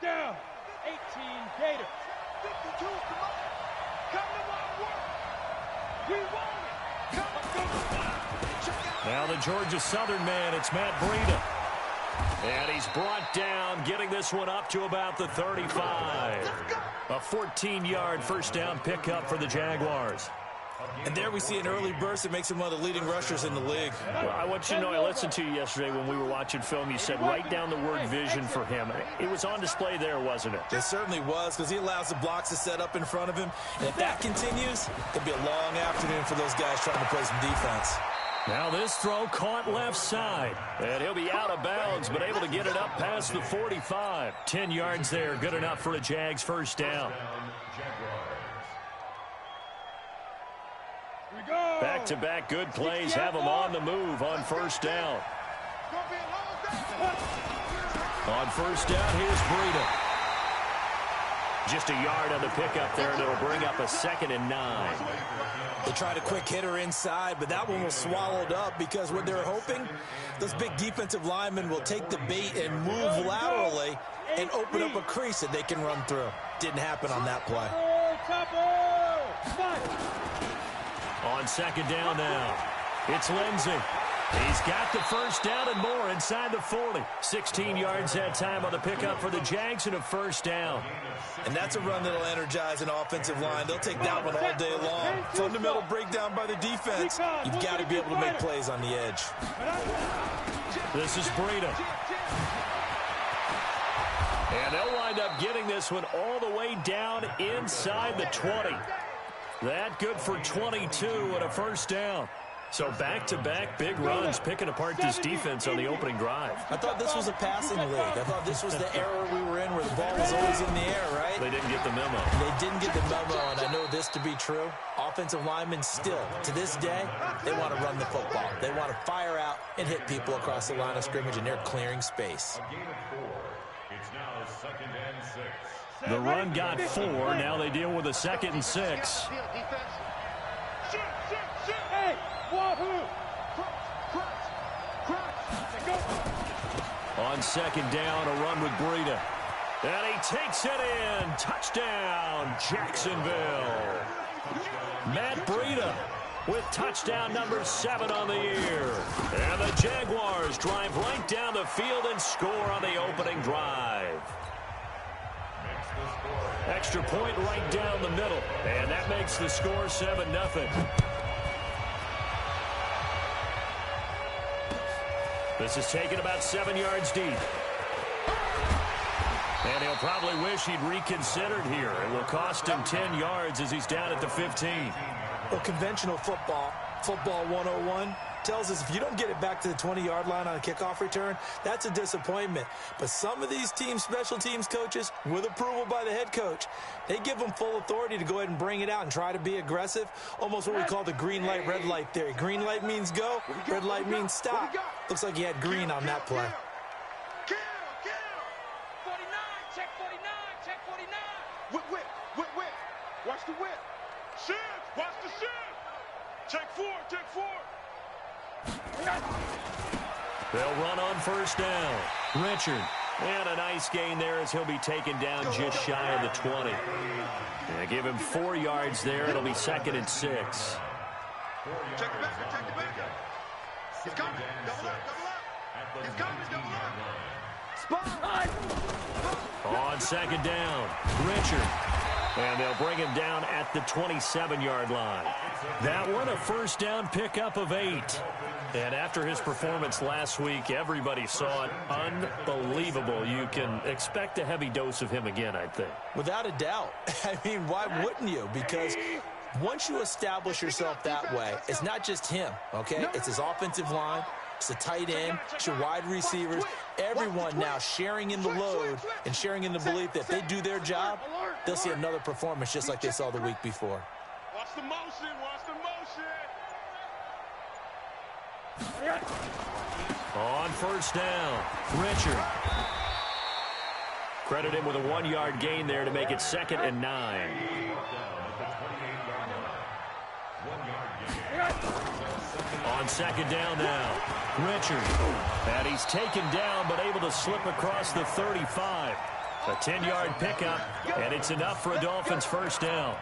down. 18 Gators. 52, come on. Come to my work. We want it. Come on. Now the Georgia Southern man, it's Matt Breida. And he's brought down, getting this one up to about the 35. A 14-yard first down pickup for the Jaguars. And there we see an early burst that makes him one of the leading rushers in the league. Well, I want you to know, I listened to you yesterday when we were watching film. You said write down the word vision for him. It was on display there, wasn't it? It certainly was, because he allows the blocks to set up in front of him. And if that continues, it'll be a long afternoon for those guys trying to play some defense. Now this throw caught left side. And he'll be out of bounds, but able to get it up past the 45. 10 yards there, good enough for a Jags first down. Back-to-back good plays have them on the move on first down. On first down, here's Breida. Just a yard on the pickup there, and it'll bring up a 2nd and 9. They tried a quick hitter inside, but that one was swallowed up because what they're hoping, those big defensive linemen will take the bait and move laterally and open up a crease that they can run through. Didn't happen on that play. On second down now, it's Lindsey. He's got the first down and more inside the 40. 16 yards that time on the pickup for the Jags and a first down. And that's a run that'll energize an offensive line. They'll take that one all day long. Fundamental breakdown by the defense. You've got to be able to make plays on the edge. This is Breida. And they'll wind up getting this one all the way down inside the 20. That good for 22 and a first down. So back-to-back big runs picking apart this defense on the opening drive. I thought this was a passing league. I thought this was the era we were in where the ball was always in the air, right? They didn't get the memo. They didn't get the memo, and I know this to be true. Offensive linemen still, to this day, they want to run the football. They want to fire out and hit people across the line of scrimmage, and they're clearing space. It's now 2nd and 6. The run got 4. Now they deal with a 2nd and 6. Hey, wahoo! On second down, a run with Breida. And he takes it in. Touchdown, Jacksonville. Matt Breida with touchdown number 7 on the year. And the Jaguars drive right down the field and score on the opening drive. Extra point right down the middle. And that makes the score 7-0. This is taken about 7 yards deep. And he'll probably wish he'd reconsidered here. It will cost him 10 yards as he's down at the 15. Well, conventional football 101, tells us if you don't get it back to the 20-yard line on a kickoff return, that's a disappointment. But some of these team special teams coaches, with approval by the head coach, they give them full authority to go ahead and bring it out and try to be aggressive, almost what we call the green light, red light theory. Green light means go, red light means stop. Looks like he had green on that play. 49, check 49, check 49. Whip. Watch the whip. Shift, watch the shift. Check 4. They'll run on first down. Richard. And a nice gain there as he'll be taken down just shy of the 20. And give him 4 yards there. It'll be 2nd and 6. Check the back. He's coming. Double up. He's coming. Double up. Spot. On second down, Richard. And they'll bring him down at the 27-yard line. That one, a first down pickup of 8. And after his performance last week, everybody saw it. Unbelievable. You can expect a heavy dose of him again, I think. Without a doubt. I mean, why wouldn't you? Because once you establish yourself that way, it's not just him, okay? It's his offensive line. It's the tight end. It's your wide receivers. Everyone now sharing in the load and sharing in the belief that if they do their job, they'll see another performance just like they saw the week before. Watch the motion. On first down, Richard. Credit him with a 1-yard gain there to make it 2nd and 9. On second down now, Richard. And he's taken down but able to slip across the 35. A 10-yard pickup, and it's enough for a Dolphins first down.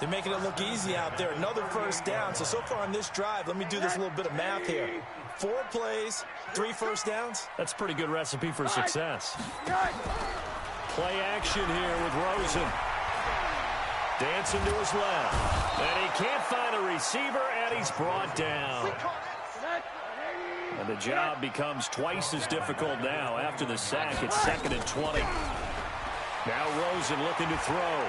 They're making it look easy out there. Another first down. So far on this drive, let me do this little bit of math here. 4 plays, 3 first downs. That's a pretty good recipe for success. Play action here with Rosen. Dancing to his left. And he can't find a receiver, and he's brought down. And the job becomes twice as difficult now. After the sack, it's 2nd and 20. Now Rosen looking to throw.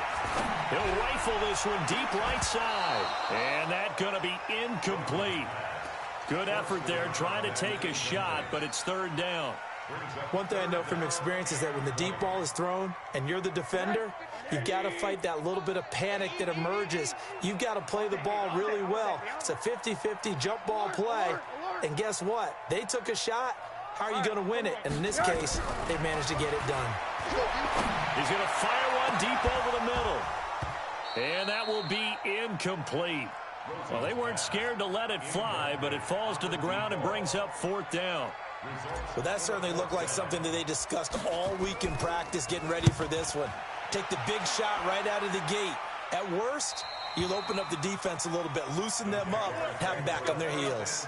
He'll rifle this one deep right side. And that's going to be incomplete. Good effort there trying to take a shot, but it's 3rd down. One thing I know from experience is that when the deep ball is thrown and you're the defender, you've got to fight that little bit of panic that emerges. You've got to play the ball really well. It's a 50-50 jump ball play. And guess what? They took a shot. How are you going to win it? And in this case, they managed to get it done. He's going to fire one deep over the middle. And that will be incomplete. Well, they weren't scared to let it fly, but it falls to the ground and brings up 4th down. Well, that certainly looked like something that they discussed all week in practice getting ready for this one. Take the big shot right out of the gate. At worst, you'll open up the defense a little bit, loosen them up, have them back on their heels.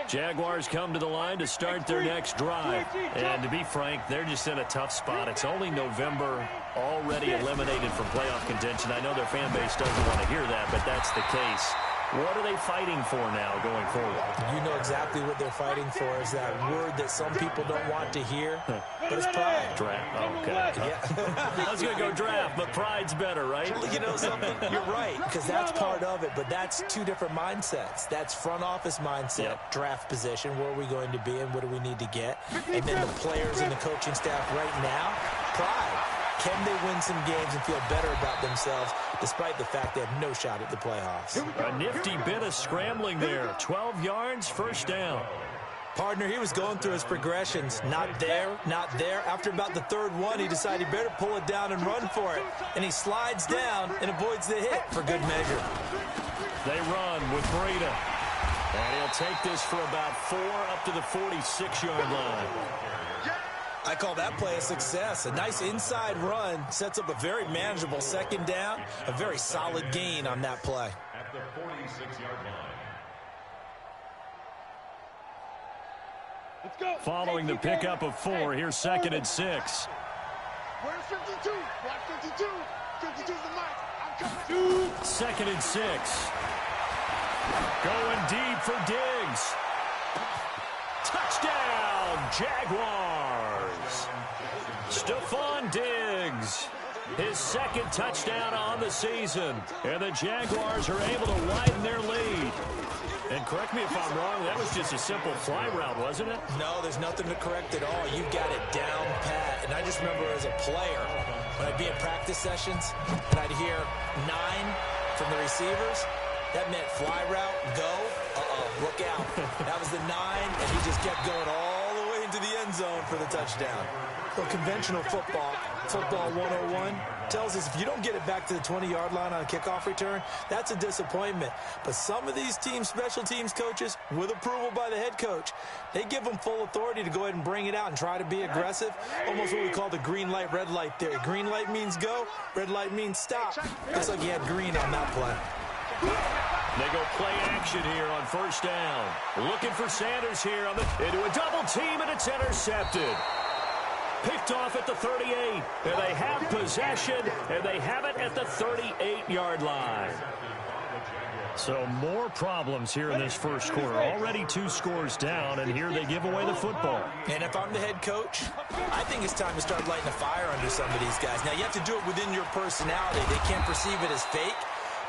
Jaguars come to the line to start their next drive. And to be frank, they're just in a tough spot. It's only November, already eliminated from playoff contention. I know their fan base doesn't want to hear that, but that's the case. What are they fighting for now going forward? You know exactly what they're fighting for is that word that some people don't want to hear, but it's pride. Draft. Oh, okay. Yeah. I was going to go draft, but pride's better, right? You know something? You're right, because that's part of it, but that's 2 different mindsets. That's front office mindset, draft position, where are we going to be and what do we need to get? And then the players and the coaching staff right now, pride. Can they win some games and feel better about themselves despite the fact they have no shot at the playoffs? A nifty bit of scrambling there. 12 yards, first down. Partner, he was going through his progressions. Not there, not there. After about the 3rd one, he decided he better pull it down and run for it. And he slides down and avoids the hit for good measure. They run with Breida. And he'll take this for about 4 up to the 46-yard line. I call that play a success. A nice inside run sets up a very manageable 2nd down. A very solid gain on that play. At the 46-yard line. Let's go. Following the pickup of 4, here's 2nd and 6. Where's 52? Watch 52. 52's the mic. I'm coming. 2nd and 6. Going deep for Diggs. Touchdown, Jaguars. Stephon Diggs, his 2nd touchdown on the season. And the Jaguars are able to widen their lead. And correct me if I'm wrong, that was just a simple fly route, wasn't it? No, there's nothing to correct at all. You got it down pat. And I just remember as a player, when I'd be in practice sessions, and I'd hear 9 from the receivers, that meant fly route, go, look out. That was the 9, and he just kept going all the way into the end zone for the touchdown. Well, conventional football 101, tells us if you don't get it back to the 20-yard line on a kickoff return, that's a disappointment. But some of these teams, special teams coaches, with approval by the head coach, they give them full authority to go ahead and bring it out and try to be aggressive. Almost what we call the green light, red light theory. Green light means go, red light means stop. Just like you had green on that play. They go play action here on 1st down. Looking for Sanders here into a double team, and it's intercepted. Picked off at the 38, and they have possession, and they have it at the 38-yard line. So more problems here in this first quarter. Already 2 scores down, and here they give away the football. And if I'm the head coach, I think it's time to start lighting a fire under some of these guys. Now, you have to do it within your personality. They can't perceive it as fake.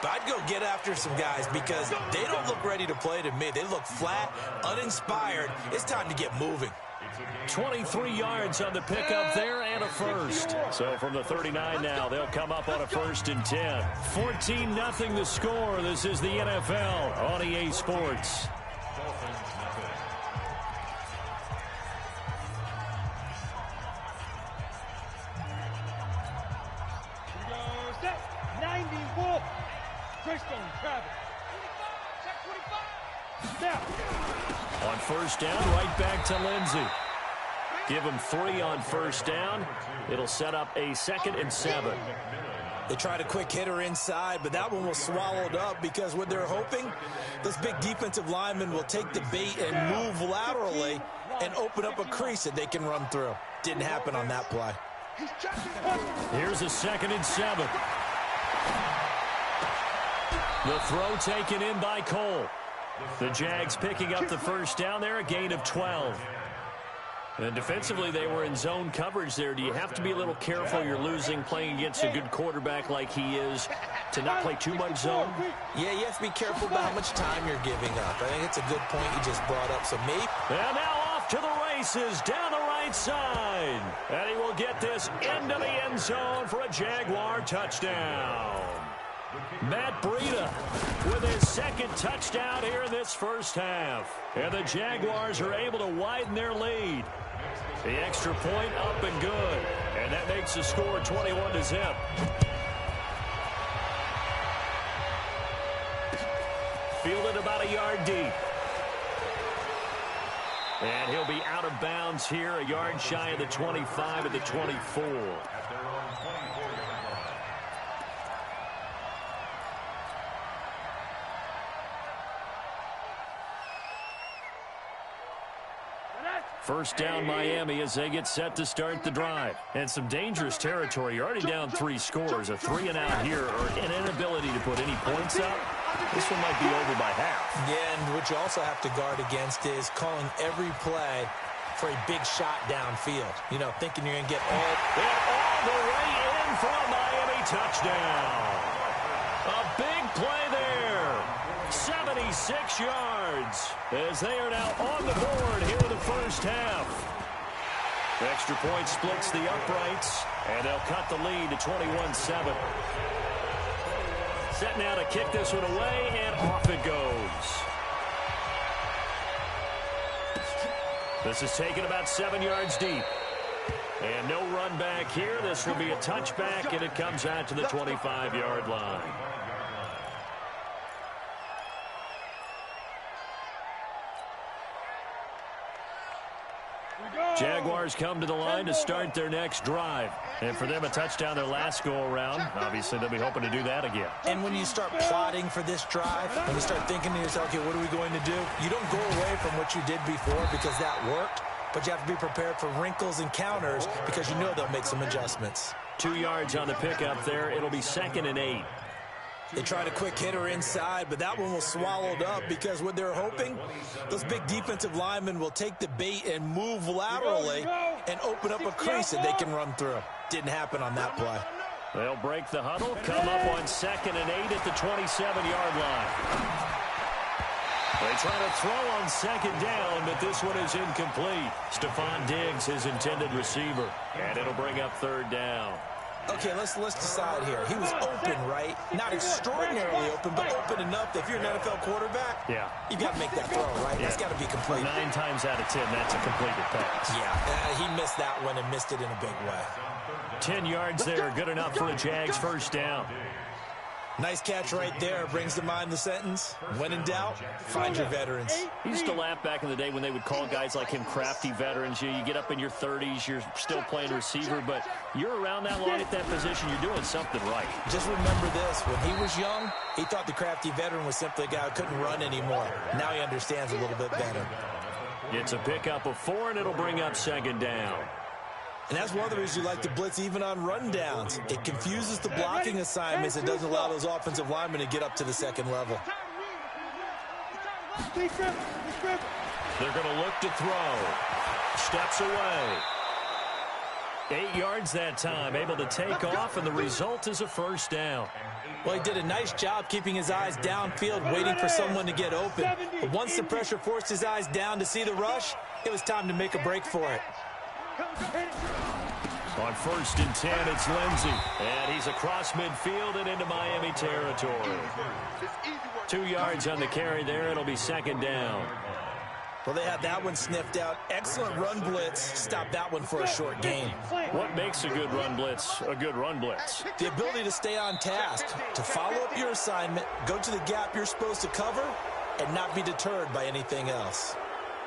But I'd go get after some guys because they don't look ready to play to me. They look flat, uninspired. It's time to get moving. 23 yards on the pickup there and a first. So from the 39 now, they'll come up on a 1st and 10. 14-0 the score. This is the NFL on EA Sports. On 1st down, right back to Lindsey. Give them 3 on first down. It'll set up a 2nd and 7. They tried a quick hitter inside, but that one was swallowed up because what they're hoping, those big defensive linemen will take the bait and move laterally and open up a crease that they can run through. Didn't happen on that play. Here's a 2nd and 7. The throw taken in by Cole. The Jags picking up the first down there, a gain of 12. And defensively, they were in zone coverage there. Do you have to be a little careful? You're losing playing against a good quarterback like he is to not play too much zone? Yeah, you have to be careful about how much time you're giving up. I think it's a good point you just brought up. So maybe. And now off to the races down the right side. And he will get this into the end zone for a Jaguar touchdown. Matt Breida with his 2nd touchdown here in this first half. And the Jaguars are able to widen their lead. The extra point up and good. And that makes the score 21-0. Fielded about a yard deep. And he'll be out of bounds here, a yard shy of the 25 at the 24. First down Miami as they get set to start the drive. And some dangerous territory. You're already down 3 scores. A 3-and-out here or an inability to put any points up. This one might be over by half. Yeah, and what you also have to guard against is calling every play for a big shot downfield. You know, thinking you're going to get all the way in for a Miami touchdown. A big play there. 76 yards as they are now on the board here in the first half. Extra point splits the uprights, and they'll cut the lead to 21-7. Set now to kick this one away, and off it goes. This is taken about 7 yards deep. And no run back here. This will be a touchback, and it comes out to the 25-yard line. Jaguars come to the line to start their next drive. And for them, a touchdown their last go-around. Obviously, they'll be hoping to do that again. And when you start plotting for this drive, when you start thinking to yourself, okay, what are we going to do? You don't go away from what you did before because that worked, but you have to be prepared for wrinkles and counters because you know they'll make some adjustments. 2 yards on the pickup there. It'll be 2nd and 8. They tried a quick hitter inside, but that one was swallowed up because what they're hoping, those big defensive linemen will take the bait and move laterally and open up a crease that they can run through. Didn't happen on that play. They'll break the huddle, come up on 2nd and 8 at the 27-yard line. They try to throw on 2nd down, but this one is incomplete. Stephon Diggs, his intended receiver, and it'll bring up 3rd down. Okay, let's decide here. He was open, right? Not extraordinarily open, but open enough that if you're an NFL quarterback, you got to make that throw, right? That's got to be complete. 9 times out of 10, that's a completed pass. Yeah, he missed that one and missed it in a big way. 10 yards there, good enough for a Jags first down. Nice catch right there. Brings to mind the sentence, when in doubt, find your veterans. He used to laugh back in the day when they would call guys like him crafty veterans. You get up in your 30s, you're still playing receiver, but you're around that long at that position, you're doing something right. Just remember this, when he was young, he thought the crafty veteran was simply a guy who couldn't run anymore. Now he understands a little bit better. It's a pickup of 4, and it'll bring up 2nd down. And that's one of the reasons you like to blitz even on rundowns. It confuses the blocking assignments. It doesn't allow those offensive linemen to get up to the 2nd level. They're going to look to throw. Steps away. 8 yards that time, able to take off, and the result is a first down. Well, he did a nice job keeping his eyes downfield, waiting for someone to get open. But once the pressure forced his eyes down to see the rush, it was time to make a break for it. On 1st and 10, it's Lindsey. And he's across midfield and into Miami territory. 2 yards on the carry there. It'll be 2nd down. Well, they had that one sniffed out. Excellent run blitz. Stop that one for a short gain. What makes a good run blitz a good run blitz? The ability to stay on task, to follow up your assignment, go to the gap you're supposed to cover, and not be deterred by anything else.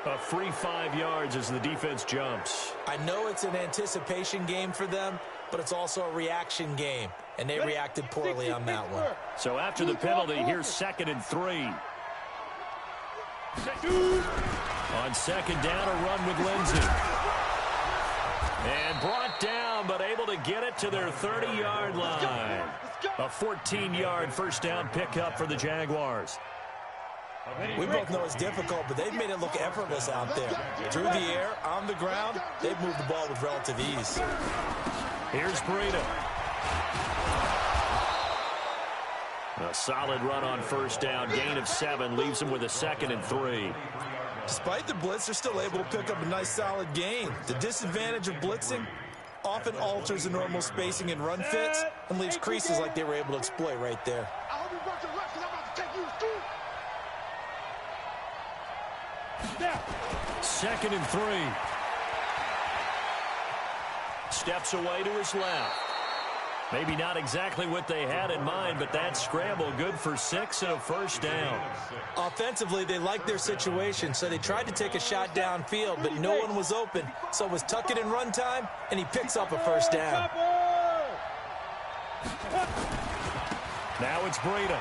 A free 5 yards as the defense jumps. I know it's an anticipation game for them, but it's also a reaction game, and they reacted poorly on that one. So after the penalty, here's 2nd and 3. On 2nd down, a run with Lindsey. And brought down, but able to get it to their 30-yard line. A 14-yard first down pickup for the Jaguars. We both know it's difficult, but they've made it look effortless out there. Through the air, on the ground, they've moved the ball with relative ease. Here's Breida. A solid run on first down. Gain of 7 leaves them with a 2nd and 3. Despite the blitz, they're still able to pick up a nice solid gain. The disadvantage of blitzing often alters the normal spacing and run fits and leaves creases like they were able to exploit right there. 2nd and 3. Steps away to his left. Maybe not exactly what they had in mind, but that scramble good for 6 and a first down. Offensively, they liked their situation, so they tried to take a shot downfield, but no one was open. So it was tuck it in run time, and he picks up a first down. Now it's Breida.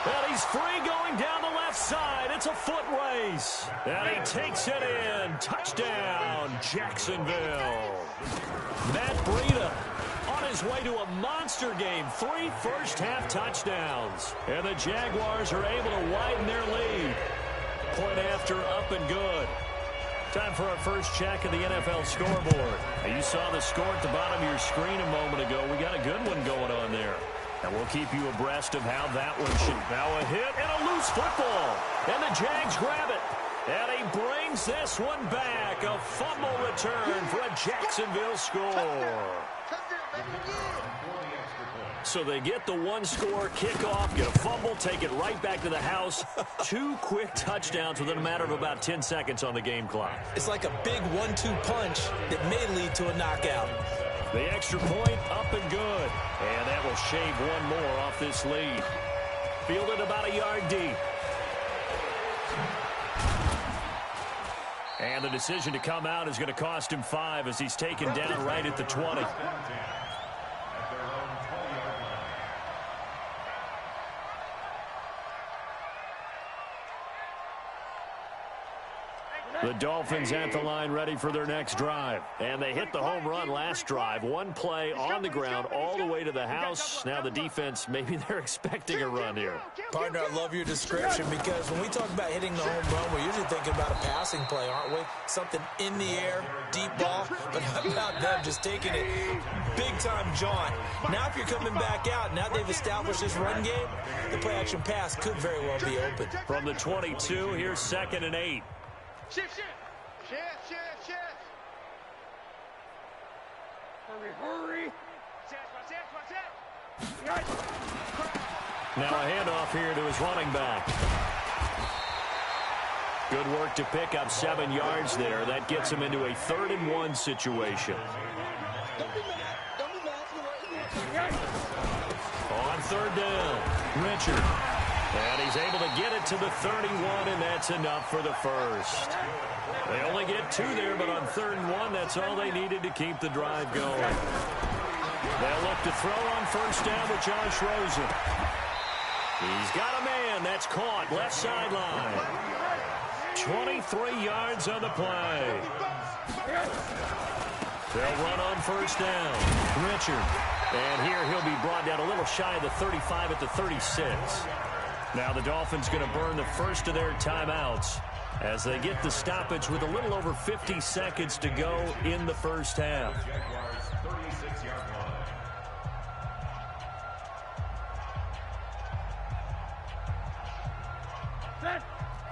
And he's free going down the left side. It's a foot race. And he takes it in. Touchdown, Jacksonville. Matt Breida on his way to a monster game. 3 first-half touchdowns. And the Jaguars are able to widen their lead. Point after up and good. Time for our first check of the NFL scoreboard. Now, you saw the score at the bottom of your screen a moment ago. We got a good one going on there. And we'll keep you abreast of how that one should. Now a hit and a loose football. And the Jags grab it. And he brings this one back. A fumble return for a Jacksonville score. So they get the one-score kickoff, get a fumble, take it right back to the house. 2 quick touchdowns within a matter of about 10 seconds on the game clock. It's like a big 1-2 punch that may lead to a knockout. The extra point up and good. And that will shave one more off this lead. Fielded about a yard deep. And the decision to come out is going to cost him 5 as he's taken down right at the 20. The Dolphins at the line ready for their next drive. And they hit the home run last drive. One play on the ground all the way to the house. Now the defense, maybe they're expecting a run here. Partner, I love your description because when we talk about hitting the home run, we're usually thinking about a passing play, aren't we? Something in the air, deep ball. But how about them just taking it big-time jaunt? Now if you're coming back out, now they've established this run game, the play-action pass could very well be open. From the 22, here's 2nd and 8. Shift. Hurry. Now a handoff here to his running back. Good work to pick up 7 yards there. That gets him into a 3rd and 1 situation. On 3rd down, Richard. And he's able to get it to the 31, and that's enough for the first. They only get 2 there, but on 3rd and 1, that's all they needed to keep the drive going. They'll look to throw on first down with Josh Rosen. He's got a man. That's caught. Left sideline. 23 yards on the play. They'll run on first down. Richard. And here he'll be brought down a little shy of the 35 at the 36. Now the Dolphins going to burn the first of their timeouts as they get the stoppage with a little over 50 seconds to go in the first half.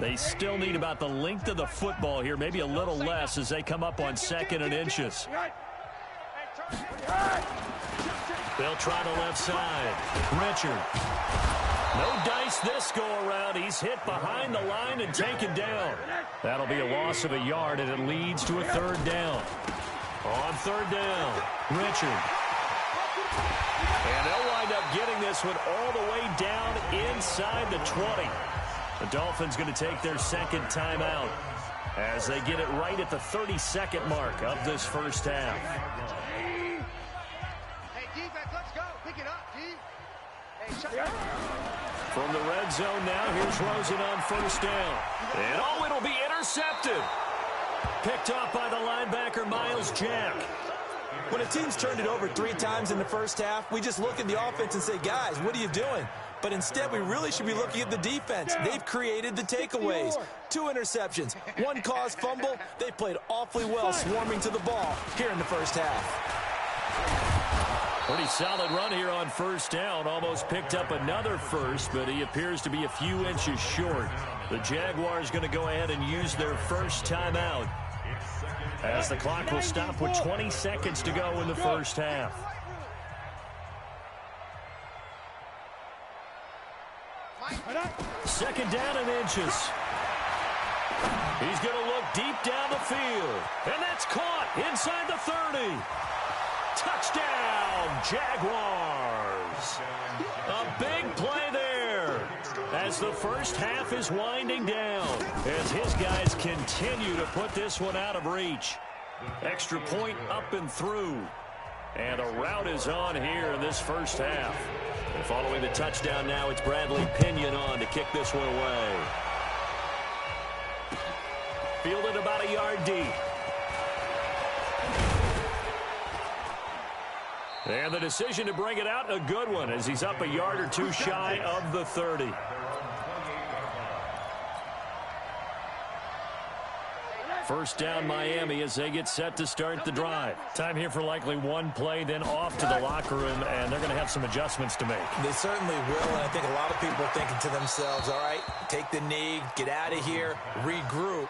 They still need about the length of the football here, maybe a little less as they come up on 2nd and inches. They'll try the left side. Richard. No dice this go-around. He's hit behind the line and taken down. That'll be a loss of a yard, and it leads to a 3rd down. On 3rd down, Richard. And they'll wind up getting this one all the way down inside the 20. The Dolphins going to take their second timeout as they get it right at the 30-second mark of this first half. Hey, defense, let's go. Pick it up, D. Hey, From the red zone now, here's Rosen on first down. And oh, it'll be intercepted. Picked off by the linebacker, Myles Jack. When a team's turned it over 3 times in the first half, we just look at the offense and say, guys, what are you doing? But instead, we really should be looking at the defense. They've created the takeaways. 2 interceptions, 1 caused fumble. They played awfully well swarming to the ball here in the first half. Pretty solid run here on first down. Almost picked up another first, but he appears to be a few inches short. The Jaguars going to go ahead and use their first timeout, as the clock will stop with 20 seconds to go in the first half. Second down and inches. He's going to look deep down the field. And that's caught inside the 30. Touchdown, Jaguars. A big play there as the first half is winding down, as his guys continue to put this one out of reach. Extra point up and through. And a rout is on here in this first half. And following the touchdown now, it's Bradley Pinion on to kick this one away. Fielded about a yard deep. And the decision to bring it out, a good one, as he's up a yard or 2 shy of the 30. First down, Miami, as they get set to start the drive. Time here for likely 1 play, then off to the locker room, and they're going to have some adjustments to make. They certainly will, and I think a lot of people are thinking to themselves, all right, take the knee, get out of here, regroup.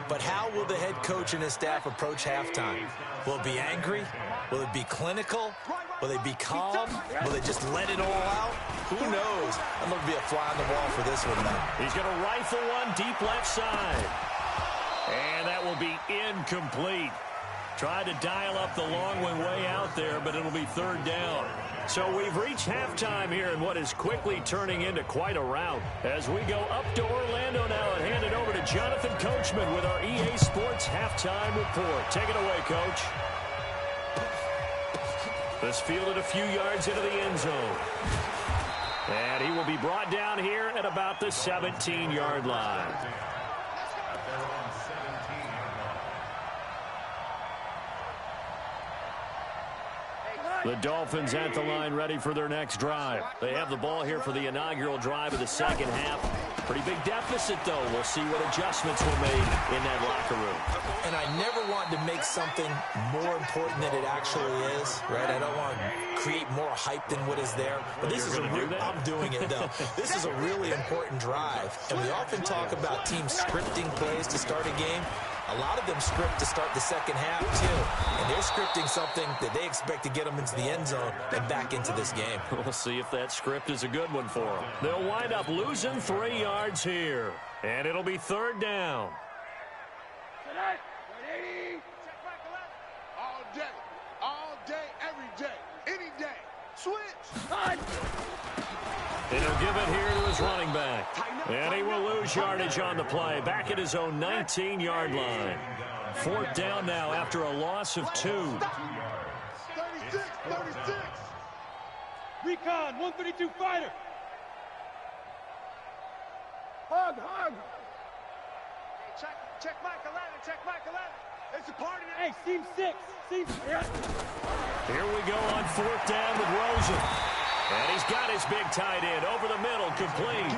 But how will the head coach and his staff approach halftime? Will it be angry? Will it be clinical? Will they be calm? Will they just let it all out? Who knows? I'm going to be a fly on the wall for this one, though. He's going to rifle one deep left side. And that will be incomplete. Tried to dial up the long one way out there, but it'll be third down. So we've reached halftime here in what is quickly turning into quite a rout. As we go up to Orlando now and hand it over to Jonathan Coachman with our EA Sports Halftime Report. Take it away, Coach. This fielded a few yards into the end zone. And he will be brought down here at about the 17-yard line. The Dolphins at the line, ready for their next drive. They have the ball here for the inaugural drive of the second half. Pretty big deficit, though. We'll see what adjustments were made in that locker room. And I never want to make something more important than it actually is, right? I don't want to create more hype than what is there. But this is I'm doing it, though. This is a really important drive. And we often talk about teams scripting plays to start a game. A lot of them script to start the second half, too. And they're scripting something that they expect to get them into the end zone and back into this game. We'll see if that script is a good one for them. They'll wind up losing 3 yards here. And it'll be third down. All day, every day, any day. Switch. And he'll give it here to his running back. And he will lose yardage on the play. Back at his own 19-yard line. Fourth down now after a loss of 2. 36. Recon, 132 fighter. Hug. Check Mike 11, check Mike 11. It's a party. Hey, seam 6. Here we go on fourth down with Rosen. And he's got his big tight end over the middle, complete.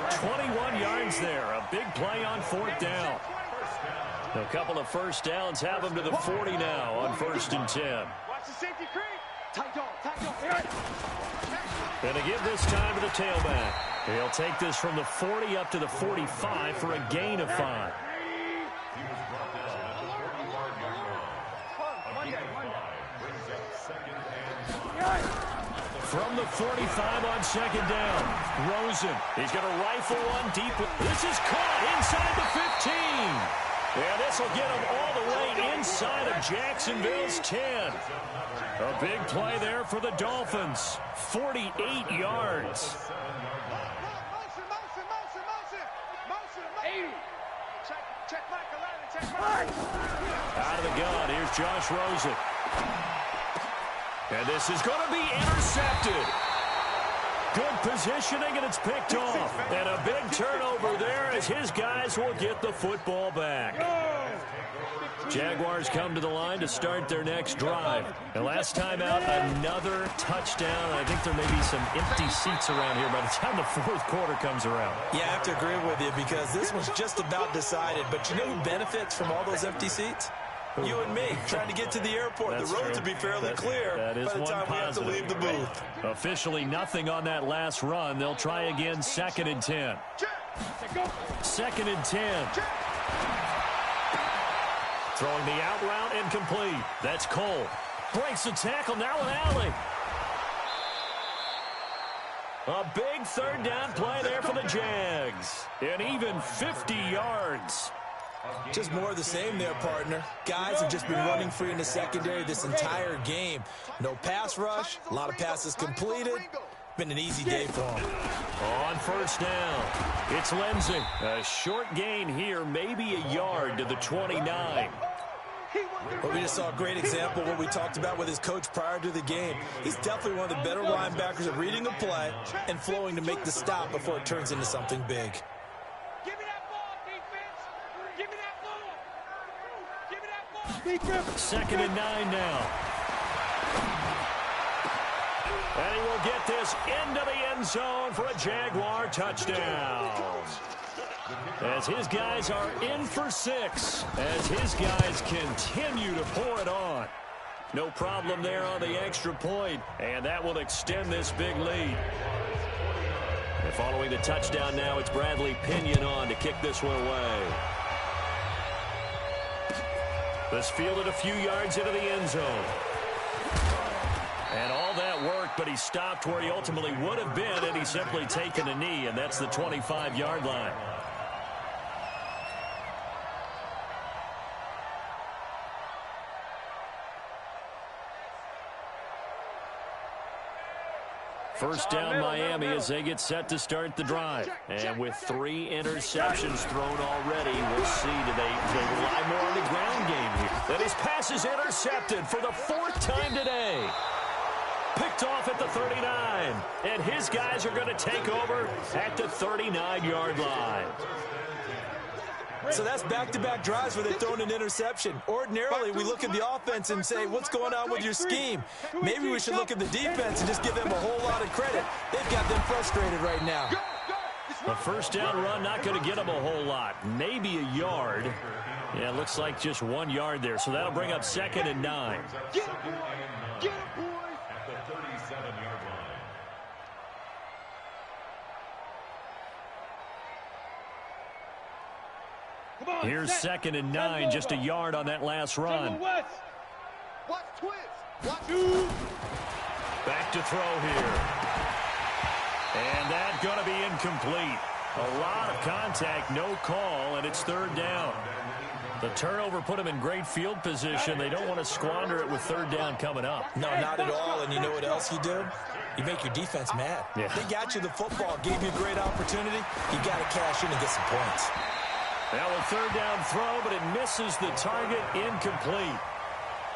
21 yards there. A big play on fourth down. A couple of first downs have him to the 40 now on 1st and 10. Watch the safety creep. Tight dog. And to give this time to the tailback. He'll take this from the 40 up to the 45 for a gain of 5. From the 45 on second down, Rosen. He's going to rifle one deep. This is caught inside the 15. And this will get him all the way inside of Jacksonville's 10. A big play there for the Dolphins. 48 yards. Motion. 80. Check back 11. Check back. Out of the gun, here's Josh Rosen. And this is going to be intercepted. Good positioning, and it's picked off. And a big turnover there as his guys will get the football back. Jaguars come to the line to start their next drive. And last time out, another touchdown. I think there may be some empty seats around here by the time the fourth quarter comes around. Yeah, I have to agree with you because this one's just about decided. But you know who benefits from all those empty seats? You and me, trying to get to the airport. That's the roads true. will be fairly clear by the time we have to leave the booth. Officially nothing on that last run. They'll try again, 2nd and 10. 2nd and 10. Throwing the out route incomplete. That's Cole. Breaks the tackle, now an alley. A big 3rd down play there for the Jags. And even 50 yards. Just more of the same there, partner. Guys have just been running free in the secondary this entire game. No pass rush, a lot of passes completed. Been an easy day for them. On 1st down, it's Lindsey. A short gain here, maybe a yard to the 29. But we just saw a great example of what we talked about with his coach prior to the game. He's definitely one of the better linebackers at reading a play and flowing to make the stop before it turns into something big. Give me that ball, defense. Give me that ball. Give me that ball. 2nd and 9 now. And he will get this into the end zone for a Jaguar touchdown. As his guys are in for 6. As his guys continue to pour it on. No problem there on the extra point. And that will extend this big lead. And following the touchdown now, it's Bradley Pinion on to kick this one away. This fielded a few yards into the end zone. And all that worked, but he stopped where he ultimately would have been had he simply taken a knee, and that's the 25-yard line. First down, Miami, as they get set to start the drive. And with 3 interceptions thrown already, we'll see, do they rely more on the ground game here. That his pass is intercepted for the 4th time today. Picked off at the 39. And his guys are going to take over at the 39-yard line. So that's back-to-back drives where they've thrown an interception. Ordinarily, we look at the offense and say, what's going on with your scheme? Maybe we should look at the defense and just give them a whole lot of credit. They've got them frustrated right now. A first down run, not going to get them a whole lot. Maybe a yard. Yeah, it looks like just 1 yard there. So that'll bring up 2nd and 9. Get him, boy. Get him, boy. At the 37-yard line. Here's 2nd and 9, just a yard on that last run. Watch twist. Watch. Back to throw here. And that's going to be incomplete. A lot of contact, no call, and it's 3rd down. The turnover put them in great field position. They don't want to squander it with 3rd down coming up. No, not at all. And you know what else you do? You make your defense mad. Yeah. They got you the football, gave you a great opportunity. You got to cash in and get some points. Now a 3rd down throw, but it misses the target, incomplete.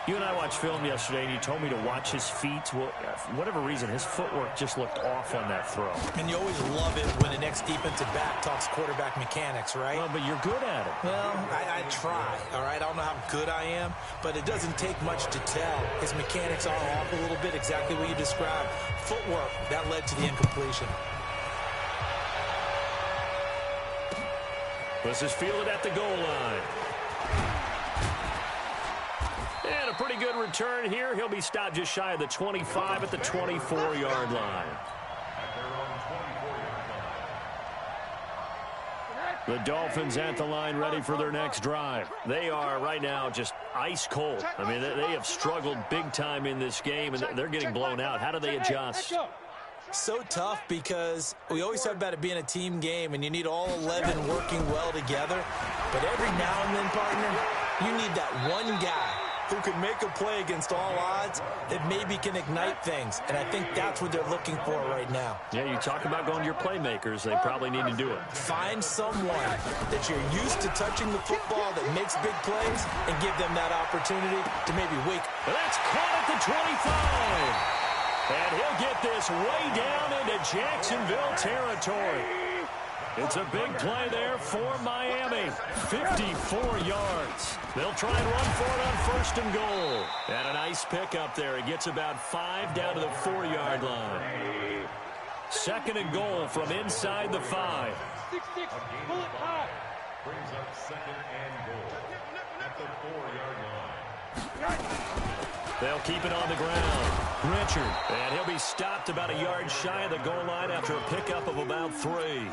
You and I watched film yesterday, and you told me to watch his feet. Well, for whatever reason, his footwork just looked off on that throw. And you always love it when an ex-defensive back talks quarterback mechanics, right? Well, but you're good at it. Well, I try, all right? I don't know how good I am, but it doesn't take much to tell. His mechanics are off a little bit, exactly what you described. Footwork, that led to the incompletion. This is fielded at the goal line. And a pretty good return here. He'll be stopped just shy of the 25 at the 24-yard line. The Dolphins at the line ready for their next drive. They are right now just ice cold. I mean, they have struggled big time in this game, and they're getting blown out. How do they adjust? So tough because we always talk about it being a team game and you need all 11 working well together. But every now and then, partner, you need that one guy who can make a play against all odds that maybe can ignite things. And I think that's what they're looking for right now. Yeah, you talk about going to your playmakers. They probably need to do it. Find someone that you're used to touching the football that makes big plays and give them that opportunity to maybe wake. That's caught at the 25. And he'll get this way down into Jacksonville territory. It's a big play there for Miami. 54 yards. They'll try and run for it on 1st and goal. And a nice pickup there. He gets about 5 down to the 4-yard line. 2nd and goal from inside the 5. 6-6, bullet high. Brings up 2nd and goal at the 4-yard line. They'll keep it on the ground. Richard. And he'll be stopped about a yard shy of the goal line after a pickup of about 3.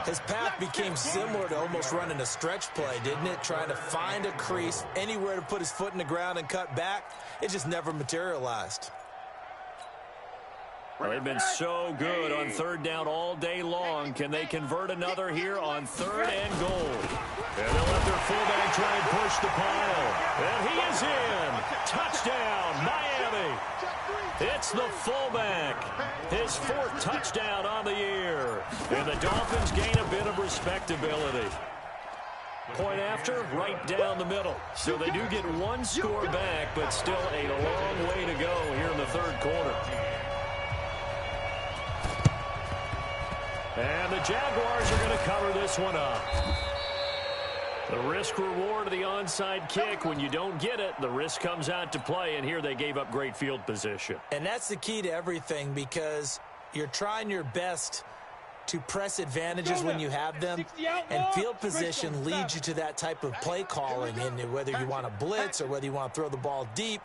His path became similar to almost running a stretch play, didn't it? Trying to find a crease, anywhere to put his foot in the ground and cut back. It just never materialized. Well, they've been so good on 3rd down all day long. Can they convert another here on 3rd and goal? And they'll let their fullback try and push the pile. And he is in. Touchdown, Miami. It's the fullback. His 4th touchdown on the year. And the Dolphins gain a bit of respectability. Point after, right down the middle. So they do get 1 score back, but still a long way to go here in the 3rd quarter. And the Jaguars are going to cover this one up. The risk-reward of the onside kick, when you don't get it, the risk comes out to play, and here they gave up great field position. And that's the key to everything, because you're trying your best to press advantages when you have them, and field position leads you to that type of play calling, and whether you want to blitz or whether you want to throw the ball deep,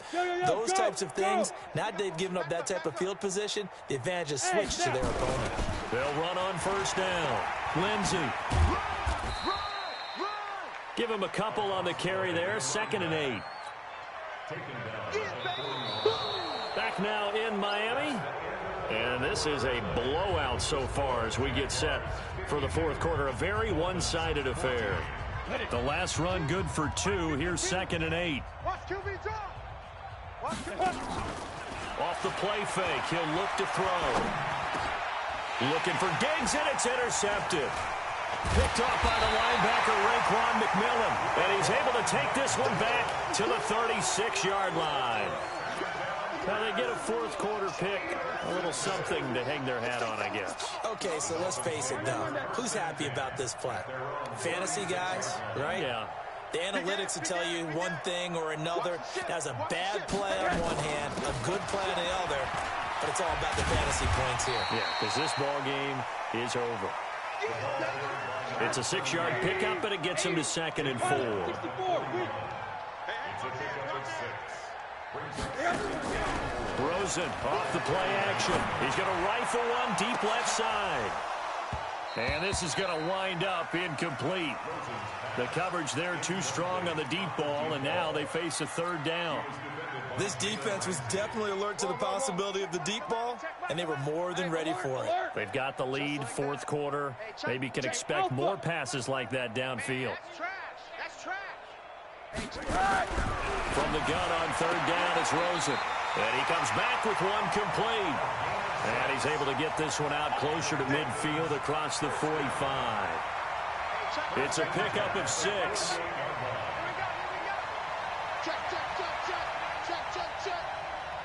those types of things. Now that they've given up that type of field position, the advantage is switched to their opponent. They'll run on 1st down. Lindsey. Give him a couple on the carry there. 2nd and 8. Back now in Miami. And this is a blowout so far as we get set for the 4th quarter. A very one-sided affair. The last run good for 2. Here's 2nd and 8. Off the play fake. He'll look to throw. Looking for Diggs, and it's intercepted. Picked off by the linebacker, Raekwon McMillan. And he's able to take this one back to the 36-yard line. Now they get a 4th quarter pick, a little something to hang their hat on, I guess. Okay, so let's face it, though. Who's happy about this play? Fantasy guys, right? Yeah. The analytics will tell you one thing or another. That's a bad play on one hand, a good play on the other, but it's all about the fantasy points here. Yeah, because this ball game is over. It's a 6-yard pickup, but it gets him to 2nd and 4. Rosen off the play action. He's going to rifle one deep left side. And this is going to wind up incomplete. The coverage there too strong on the deep ball, and now they face a 3rd down. This defense was definitely alert to the possibility of the deep ball, and they were more than ready for it. They've got the lead, 4th quarter. Maybe can expect more passes like that downfield. From the gun on 3rd down, it's Rosen. And he comes back with one complete. And he's able to get this one out closer to midfield across the 45. It's a pickup of 6.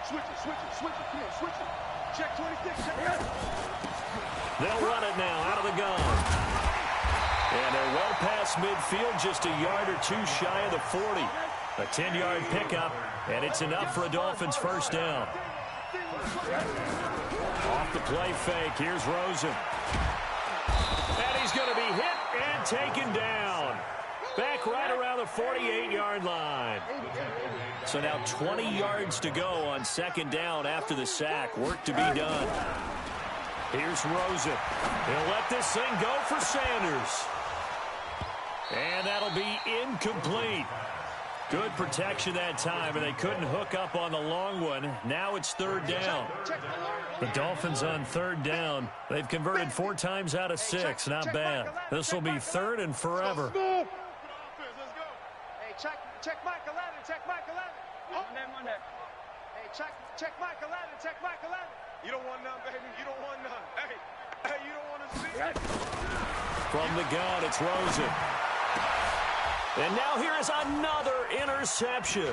Switch it. Come on, switch it. Check 26. They'll run it now out of the gun. And they're well past midfield, just a yard or 2 shy of the 40. A 10-yard pickup, and it's enough for a Dolphins 1st down. Off the play fake, here's Rosen. And he's going to be hit and taken down. Back right around the 48-yard line. So now 20 yards to go on 2nd down after the sack. Work to be done. Here's Rosen. He'll let this thing go for Sanders. And that'll be incomplete. Good protection that time, and they couldn't hook up on the long one. Now it's 3rd down. The Dolphins on 3rd down. They've converted 4 times out of 6. Not bad. This will be 3rd and forever. Check Mike 11. Check Mike 11. Oh. One there. Hey, check Mike 11. Check Mike 11. You don't want none, baby. You don't want none. Hey, you don't want to see it. From the gun, it's Rosen. And now here is another interception.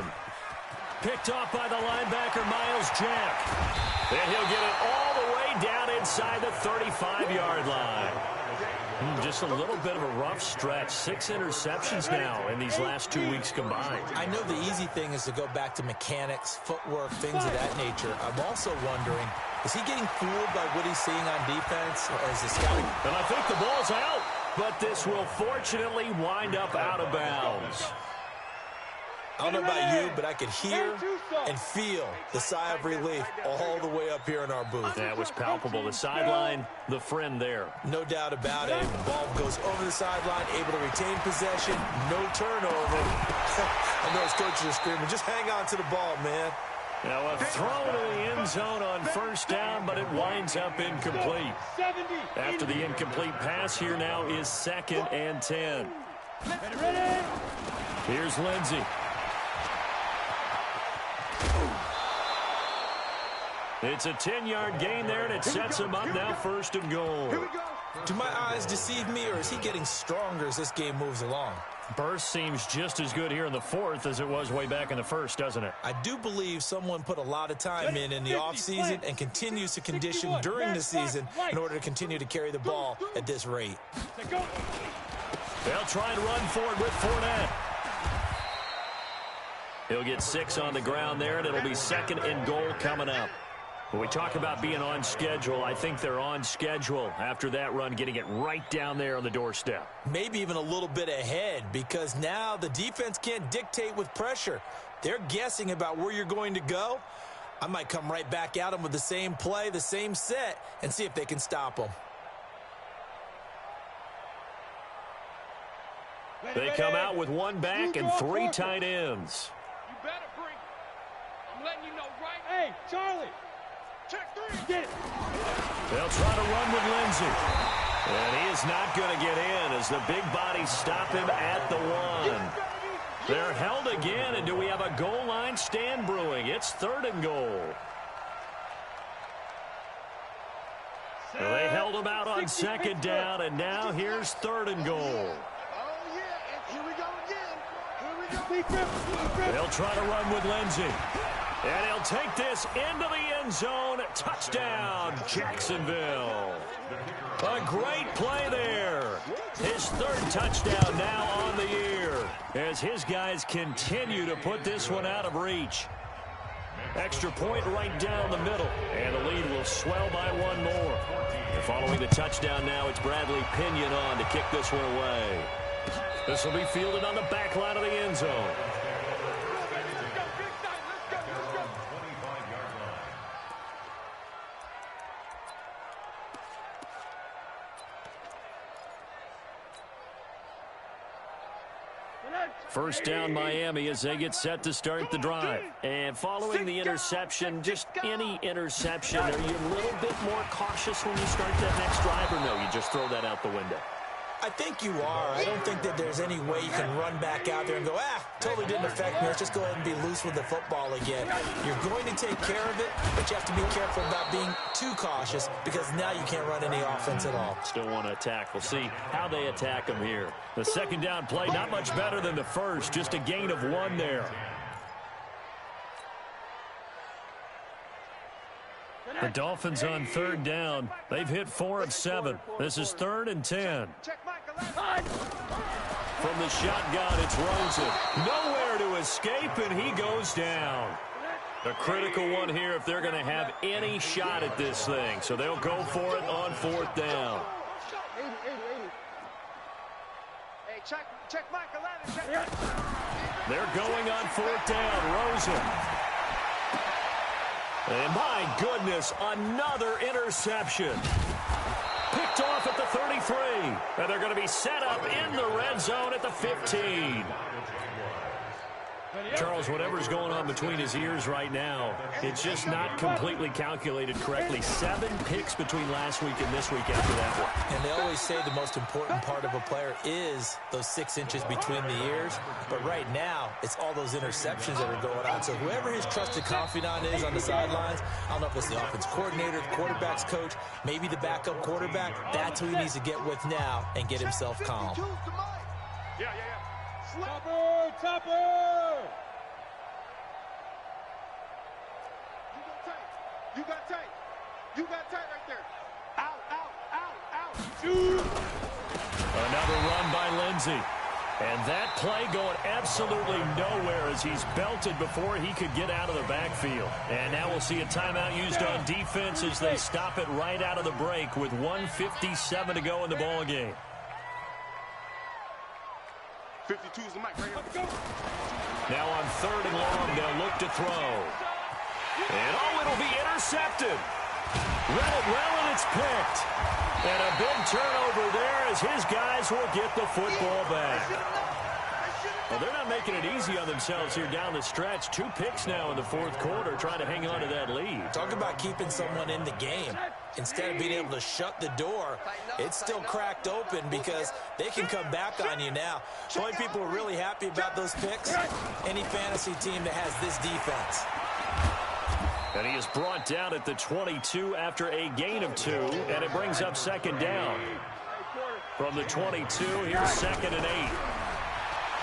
Picked off by the linebacker, Miles Jack. And he'll get it all the way down inside the 35-yard line. Just a little bit of a rough stretch. 6 interceptions now in these last 2 weeks combined. I know the easy thing is to go back to mechanics, footwork, things of that nature. I'm also wondering, is he getting fooled by what he's seeing on defense as the scouting? And I think the ball's out, but this will fortunately wind up out of bounds. I don't know about you, but I could hear and feel the sigh of relief all the way up here in our booth. That was palpable. The sideline, the friend there. No doubt about it. Ball goes over the sideline, able to retain possession, no turnover. I know his coaches are screaming, just hang on to the ball, man. Now a throw to the end zone on first down, but it winds up incomplete. After the incomplete pass, here now is 2nd and 10. Here's Lindsey. It's a 10-yard gain there, and it sets him up now 1st and goal. Do my eyes deceive me, or is he getting stronger as this game moves along? Burst seems just as good here in the 4th as it was way back in the 1st, doesn't it? I do believe someone put a lot of time in the offseason and continues to condition during the season in order to continue to carry the ball at this rate. They'll try and run for it with Fournette. He'll get 6 on the ground there, and it'll be 2nd and goal coming up. When we talk about being on schedule, I think they're on schedule after that run, getting it right down there on the doorstep. Maybe even a little bit ahead, because now the defense can't dictate with pressure. They're guessing about where you're going to go. I might come right back at them with the same play, the same set, and see if they can stop them. They come out with 1 back and 3 tight ends. You better bring it. I'm letting you know right. Hey, Charlie. Check 3. Get it. They'll try to run with Lindsey. And he is not going to get in as the big bodies stop him at the 1. They're held again, and do we have a goal line stand brewing? It's 3rd and goal. Well, they held him out on 2nd down, and now here's 3rd and goal. Oh, yeah, and here we go again. Here we go. They'll try to run with Lindsey. And he'll take this into the end zone. Touchdown, Jacksonville. A great play there. His 3rd touchdown now on the year as his guys continue to put this one out of reach. Extra point right down the middle, and the lead will swell by 1 more. And following the touchdown now, it's Bradley Pinion on to kick this one away. This will be fielded on the back line of the end zone. First down, Miami, as they get set to start the drive. And following the interception, just any interception, are you a little bit more cautious when you start that next drive, or no, you just throw that out the window? I think you are. I don't think that there's any way you can run back out there and go, totally didn't affect me. Let's just go ahead and be loose with the football again. You're going to take care of it, but you have to be careful about being too cautious because now you can't run any offense at all. Still want to attack. We'll see how they attack them here. The 2nd down play, not much better than the 1st, just a gain of 1 there. The Dolphins on 3rd down. They've hit 4 of 7. This is 3rd and 10. From the shotgun, it's Rosen. Nowhere to escape, and he goes down. A critical one here if they're going to have any shot at this thing. So they'll go for it on 4th down. Hey, check Mike 11. They're going on 4th down. Rosen. And my goodness, another interception. Picked off at the 33. And they're going to be set up in the red zone at the 15. Charles, whatever's going on between his ears right now, it's just not completely calculated correctly. 7 picks between last week and this week after that one. And they always say the most important part of a player is those 6 inches between the ears. But right now, it's all those interceptions that are going on. So whoever his trusted confidant is on the sidelines, I don't know if it's the offense coordinator, the quarterback's coach, maybe the backup quarterback, that's who he needs to get with now and get himself calm. Yeah. Topper! You got tight right there. Out. Another run by Lindsey. And that play going absolutely nowhere as he's belted before he could get out of the backfield. And now we'll see a timeout used on defense as they stop it right out of the break with 1:57 to go in the ball game. 52 is the mic right here. Now on 3rd and long, they'll look to throw. And it'll be intercepted. Read it well, and it's picked. And a big turnover there as his guys will get the football back. Well, they're not making it easy on themselves here down the stretch. 2 picks now in the 4th quarter, trying to hang on to that lead. Talk about keeping someone in the game. Instead of being able to shut the door, it's still cracked open because they can come back on you now. The only people who are really happy about those picks, any fantasy team that has this defense. And he is brought down at the 22 after a gain of 2, and it brings up 2nd down. From the 22, here's 2nd and 8.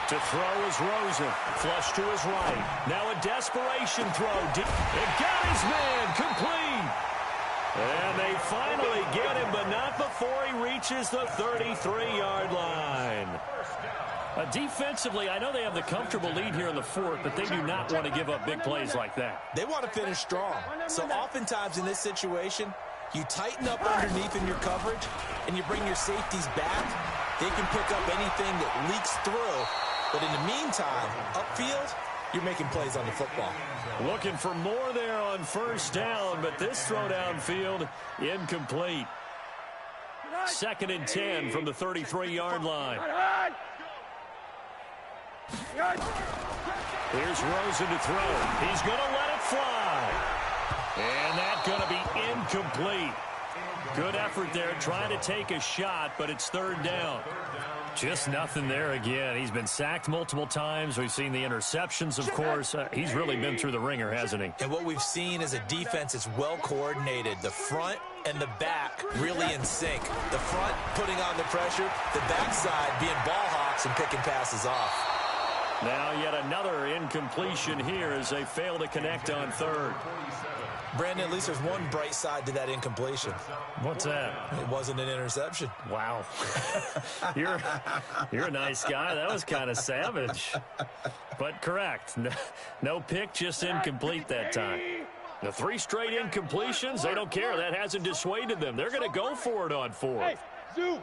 To throw is Rosen. Flush to his right. Now a desperation throw. It got his man complete. And they finally get him, but not before he reaches the 33-yard line. Defensively, I know they have the comfortable lead here in the 4th, but they do not want to give up big plays like that. They want to finish strong. So oftentimes in this situation, you tighten up underneath in your coverage, and you bring your safeties back. They can pick up anything that leaks through. But in the meantime, upfield, you're making plays on the football. Looking for more there on 1st down, but this throw downfield incomplete. 2nd and 10 from the 33-yard line. Here's Rosen to throw. He's going to let it fly. And that's going to be incomplete. Good effort there trying to take a shot, but it's 3rd down. Just nothing there again. He's been sacked multiple times. We've seen the interceptions, of course. He's really been through the ringer, hasn't he? And what we've seen is a defense that's well coordinated. The front and the back really in sync. The front putting on the pressure, the backside being ball hawks and picking passes off. Now yet another incompletion here as they fail to connect on 3rd. Brandon, at least there's one bright side to that incompletion. What's that? It wasn't an interception. Wow. You're a nice guy. That was kind of savage. But correct. No pick, just incomplete that time. The 3 straight incompletions, they don't care. That hasn't dissuaded them. They're going to go for it on 4th. Hey, Zoo.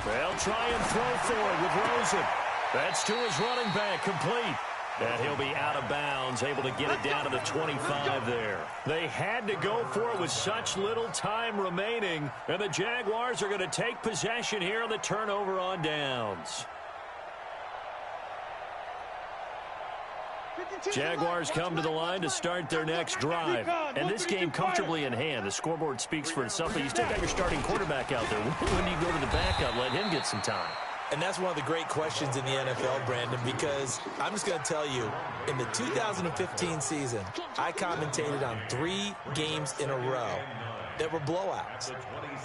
They'll try and throw for it with Rosen. That's to his running back, complete. And he'll be out of bounds, able to get it down to the 25 there. They had to go for it with such little time remaining, and the Jaguars are going to take possession here on the turnover on downs. Jaguars come to the line to start their next drive. And this game comfortably in hand. The scoreboard speaks for itself, but you still got your starting quarterback out there. When do you go to the backup, let him get some time? And that's one of the great questions in the NFL, Brandon, because I'm just going to tell you, in the 2015 season, I commentated on 3 games in a row that were blowouts.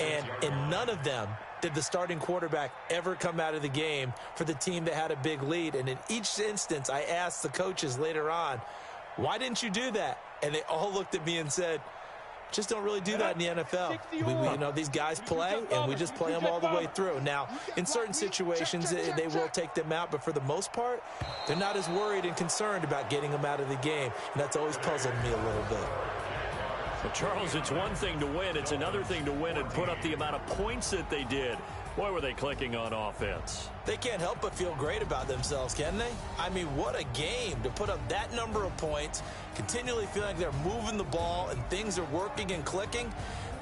And in none of them did the starting quarterback ever come out of the game for the team that had a big lead. And in each instance, I asked the coaches later on, why didn't you do that? And they all looked at me and said, just don't really do that in the NFL. We these guys play, and we just play them all the way through. Now, in certain situations, they will take them out, but for the most part, they're not as worried and concerned about getting them out of the game, and that's always puzzled me a little bit. Well, Charles, it's one thing to win. It's another thing to win and put up the amount of points that they did. Boy, were they clicking on offense. They can't help but feel great about themselves, can they? I mean, what a game to put up that number of points, continually feeling like they're moving the ball and things are working and clicking.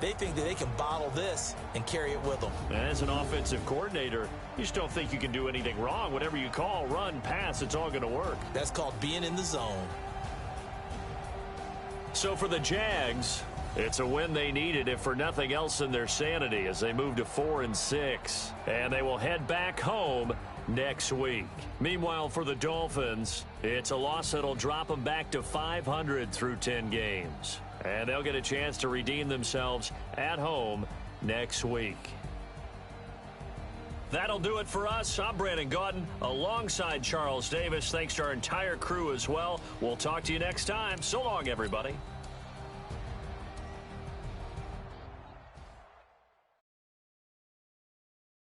They think that they can bottle this and carry it with them. As an offensive coordinator, you just don't think you can do anything wrong. Whatever you call, run, pass, it's all going to work. That's called being in the zone. So for the Jags, it's a win they needed, if for nothing else in their sanity, as they move to 4-6. And they will head back home next week. Meanwhile, for the Dolphins, it's a loss that'll drop them back to 500 through 10 games. And they'll get a chance to redeem themselves at home next week. That'll do it for us. I'm Brandon Gaudin alongside Charles Davis. Thanks to our entire crew as well. We'll talk to you next time. So long, everybody.